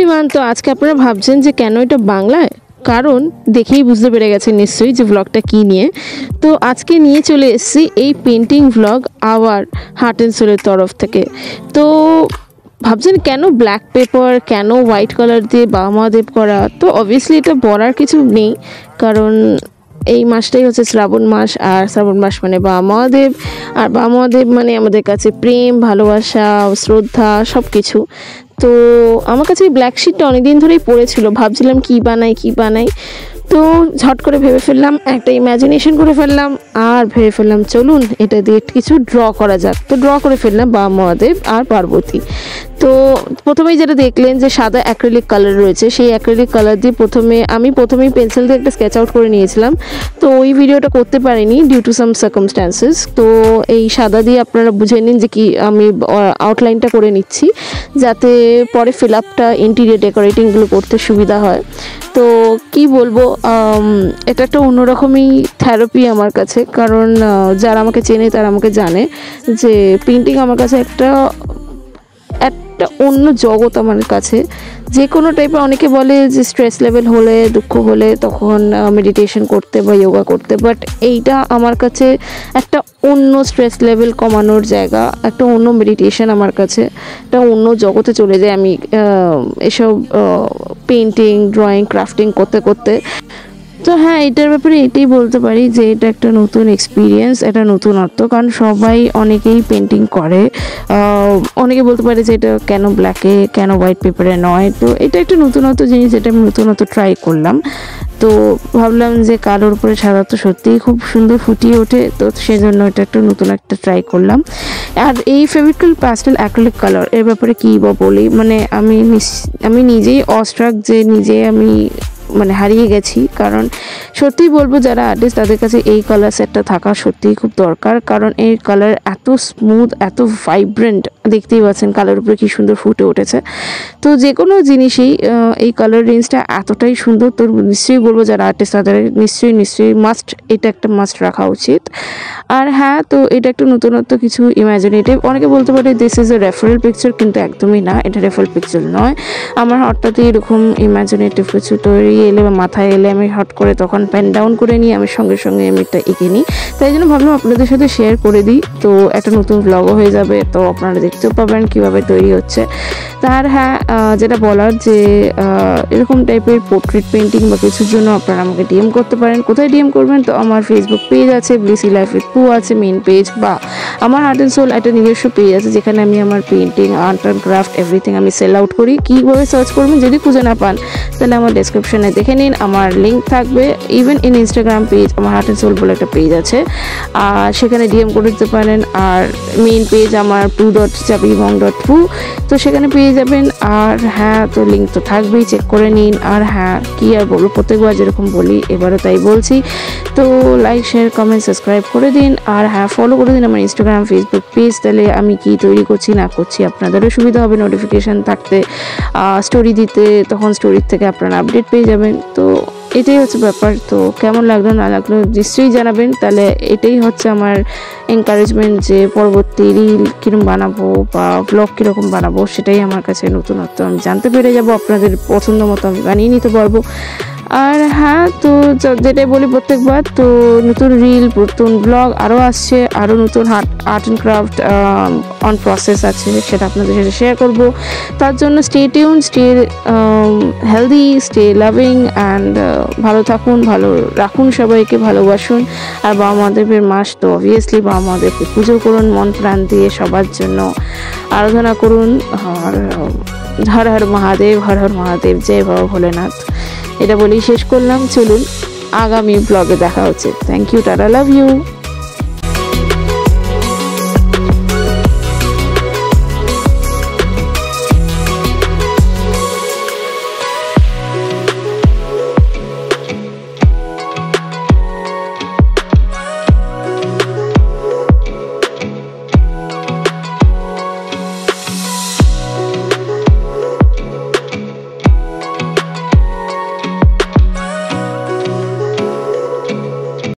Everyone, তো আজকে আপনারা ভাবছেন যে কেন এটা বাংলায়, কারণ দেখেই বুঝতে পেরে গেছেন নিশ্চয়ই যে ব্লগটা কী নিয়ে। তো আজকে নিয়ে চলে এসেছি এই painting blog our heart and সোলের তরফ থেকে। তো ভাবছেন কেন ব্ল্যাক পেপার, কেন হোয়াইট কালার দিয়ে বাবা মহাদেব করা। তো অবভিয়াসলি এটা বলার কিছু নেই, কারণ এই মাসটাই হচ্ছে শ্রাবণ মাস, আর শ্রাবণ মাস মানে বাবা মহাদেব, আর বাবা মহাদেব মানে আমাদের কাছে প্রেম, ভালোবাসা, শ্রদ্ধা সব কিছু। তো আমার কাছে এই ব্ল্যাক শিটটা অনেকদিন ধরেই পড়েছিল, ভাবছিলাম কী বানাই। তো ঝট করে ভেবে ফেললাম, একটা ইম্যাজিনেশন করে ফেললাম, আর ভেবে ফেললাম চলুন এটা দিয়ে কিছু ড্র করা যাক। তো ড্র করে ফেললাম বাবা মহাদেব আর পার্বতী। তো প্রথমেই যেটা দেখলেন যে সাদা অ্যাক্রিলিক কালার রয়েছে, সেই অ্যাক্রিলিক কালার দিয়ে প্রথমেই পেন্সিল দিয়ে একটা স্কেচ আউট করে নিয়েছিলাম। তো ওই ভিডিওটা করতে পারিনি ডিউ টু সাম সার্কামস্ট্যান্সেস। তো এই সাদা দিয়ে আপনারা বুঝে নিন যে কি আমি আউটলাইনটা করে নিচ্ছি, যাতে পরে ফিল আপটা ইন্টিরিয়ার ডেকোরেটিংগুলো করতে সুবিধা হয়। তো কি বলবো, এটা একটা অন্যরকমই থেরাপি আমার কাছে, কারণ যারা আমাকে চেনে তারা আমাকে জানে যে পেন্টিং আমার কাছে একটা অন্য জগৎ আমার কাছে। যে কোনো টাইপের, অনেকে বলে যে স্ট্রেস লেভেল হলে, দুঃখ হলে তখন মেডিটেশন করতে বা যোগা করতে, বাট এইটা আমার কাছে একটা অন্য স্ট্রেস লেভেল কমানোর জায়গা, একটা অন্য মেডিটেশন আমার কাছে, একটা অন্য জগতে চলে যায় আমি এসব পেন্টিং, ড্রয়িং, ক্রাফটিং করতে করতে। তো হ্যাঁ, এটার ব্যাপারে এটাই বলতে পারি যে এটা একটা নতুন এক্সপিরিয়েন্স, এটা নতুনত্ব, কারণ অনেকেই পেন্টিং করে। অনেকে বলতে পারে যে এটা কেন ব্ল্যাকে, কেন হোয়াইট পেপারে নয়। তো এটা একটা নতুনত্ব জিনিস, যেটা আমি নতুনত্ব ট্রাই করলাম। তো ভাবলাম যে কালোর উপরে সাদা তো সত্যিই খুব সুন্দর ফুটিয়ে ওঠে, তো সেজন্য এটা একটা নতুন ট্রাই করলাম। আর এই ফেভিক্রিল প্যাস্টেল অ্যাক্রিলিক কালার এর ব্যাপারে কী বা বলি, মানে আমি নিজেই অস্ট্রাক, যে আমি হারিয়ে গেছি। কারণ সত্যিই বলবো, যারা আর্টিস্ট তাদের কাছে এই কালার সেটটা থাকা সত্যিই খুব দরকার, কারণ এই কালার এত স্মুথ, এত ভাইব্রেন্ট, দেখতেই পাচ্ছেন কালার উপরে কি সুন্দর ফুটে উঠেছে। তো যে কোনো জিনিসেই এই কালার রেঞ্জটা এতটাই সুন্দর, তো নিশ্চয়ই বলবো যারা আর্টিস্ট তাদের নিশ্চয়ই এটা একটা মাস্ট রাখা উচিত। আর হ্যাঁ, তো এটা একটা নতুনত্ব, কিছু ইমাজিনেটিভ। অনেকে বলতে পারে this is a referral picture, কিন্তু একদমই না, এটা রেফারেল পিকচার নয়। আমার হঠাৎই এরকম ইমাজিনেটিভ কিছু তৈরি এলে বা মাথায় এলে আমি হট করে তখন পেন ডাউন করে নিই, আমি সঙ্গে আমি এটা এঁকে নিই। তাই জন্য ভাবলাম আপনাদের সাথে শেয়ার করে দিই, তো একটা নতুন ব্লগও হয়ে যাবে, তো আপনারা দেখতেও পাবেন কীভাবে তৈরি হচ্ছে। তার হ্যাঁ, যেটা বলার যে এরকম টাইপের পোর্ট্রেট পেন্টিং বা কিছুর জন্য আপনারা আমাকে ডিএম করতে পারেন। কোথায় ডিএম করবেন? তো আমার ফেসবুক পেজ আছে, ব্লিসি লাইফ উইথ পু আছে মেন পেজ, বা আমার হার্ট অ্যান্ড সোল একটা নিজস্ব পেজ আছে, যেখানে আমি আমার painting, art and craft everything আমি সেল আউট করি। কীভাবে সার্চ করবেন যদি খুঁজে না পান, তাহলে আমার ডেসক্রিপশনে দেখে নিন, আমার লিঙ্ক থাকবে। ইভেন ইন ইনস্টাগ্রাম পেজ আমার হার্ট অ্যান্ড সোল বলে একটা পেজ আছে, আর সেখানে ডিএম করে দিতে পারেন। আর মেন পেজ আমার pu.chabimong.pu, তো সেখানে পেয়ে যাবেন। আর হ্যাঁ, তো লিঙ্ক তো থাকবেই, চেক করে নিন। আর হ্যাঁ, কি আর বলবো, প্রত্যেকবার যেরকম বলি এবারও তাই বলছি, তো লাইক, শেয়ার, কমেন্ট, সাবস্ক্রাইব করে দিন। আর হ্যাঁ, ফলো করে দিন আমার ইনস্টাগ্রাম, ফেসবুক পেজ, তাহলে আমি কি তৈরি করছি না করছি আপনাদেরও সুবিধা হবে নোটিফিকেশান থাকতে, স্টোরি দিতে, তখন স্টোরির থেকে আপনারা আপডেট পেয়ে যাবেন। তো এটাই হচ্ছে ব্যাপার। তো কেমন লাগলো না লাগলো নিশ্চয়ই জানাবেন, তাহলে এটাই হচ্ছে আমার এনকারেজমেন্ট যে পরবর্তী রিল কীরকম বানাবো বা ব্লগ কীরকম বানাবো, সেটাই আমার কাছে নতুনত্ব, আমি জানতে পেরে যাব, আপনাদের পছন্দ মতো আমি বানিয়ে নিতে পারবো। আর হ্যাঁ, তো যেটাই বলি প্রত্যেকবার, তো নতুন রিল, নতুন ব্লগ আরও আসছে, আরও নতুন art and craft on process আছে, সেটা আপনাদের সাথে শেয়ার করবো। তার জন্য stay tune, stay healthy, stay loving and ভালো থাকুন, ভালো রাখুন, সবাইকে ভালোবাসুন। আর বাবা মহাদেবের মাস, তো অবভিয়াসলি বাবা মহাদেবকে পুজো করুন, মন প্রাণ দিয়ে সবার জন্য আরাধনা করুন। আর হর হর মহাদেব, হর হর মহাদেব, জয় বাবা ভোলেনাথ। এটা বলেই শেষ করলাম। চলুন আগামী ব্লগে দেখা হচ্ছে। Thank you, tata, love you.